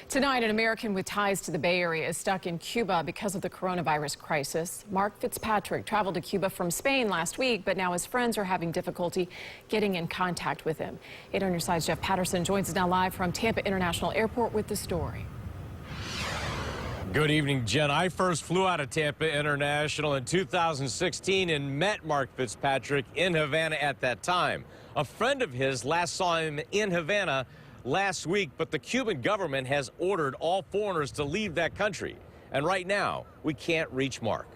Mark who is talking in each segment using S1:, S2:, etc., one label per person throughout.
S1: Tonight, an American with ties to the Bay Area is stuck in Cuba because of the coronavirus crisis. Mark Fitzpatrick traveled to Cuba from Spain last week, but now his friends are having difficulty getting in contact with him. 8 on your side's Jeff Patterson joins us now live from Tampa International Airport with the story.
S2: Good evening, Jen. I first flew out of Tampa International in 2016 and met Mark Fitzpatrick in Havana at that time. A friend of his last saw him in Havana last week, but the Cuban government has ordered all foreigners to leave that country. And right now, we can't reach Mark.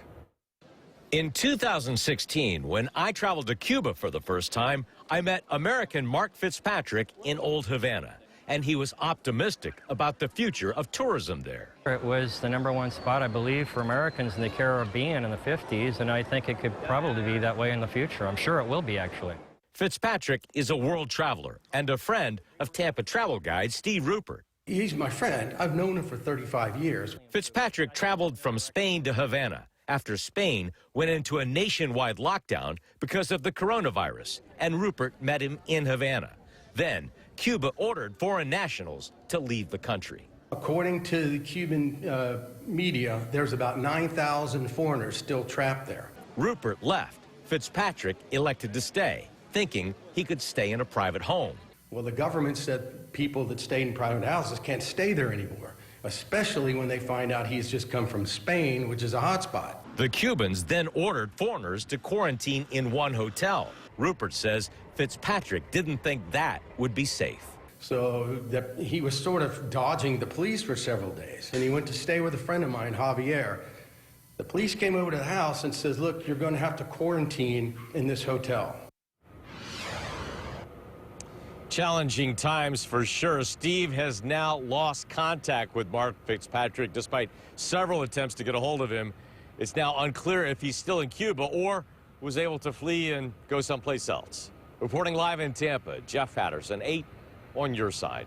S2: In 2016, when I traveled to Cuba for the first time, I met American Mark Fitzpatrick in Old Havana. And he was optimistic about the future of tourism there.
S3: It was the #1 spot, I believe, for Americans in the Caribbean in the 50s, and I think it could probably be that way in the future. I'm sure it will be, actually.
S2: Fitzpatrick is a world traveler and a friend of Tampa travel guide Steve Rupert.
S4: He's my friend. I've known him for 35 years.
S2: Fitzpatrick traveled from Spain to Havana after Spain went into a nationwide lockdown because of the coronavirus, and Rupert met him in Havana. Then, Cuba ordered foreign nationals to leave the country.
S4: According to the Cuban media, there's about 9,000 foreigners still trapped there.
S2: Rupert left. Fitzpatrick elected to stay, thinking he could stay in a private home.
S4: Well, the government said people that stayed in private houses can't stay there anymore, especially when they find out he's just come from Spain, which is a hotspot.
S2: The Cubans then ordered foreigners to quarantine in one hotel. Rupert says Fitzpatrick didn't think that would be safe.
S4: So he was sort of dodging the police for several days, and he went to stay with a friend of mine, Javier. The police came over to the house and says, look, you're going to have to quarantine in this hotel.
S2: Challenging times for sure. Steve has now lost contact with Mark Fitzpatrick despite several attempts to get a hold of him. It's now unclear if he's still in Cuba or was able to flee and go someplace else. Reporting live in Tampa, Jeff Patterson, 8 on your side.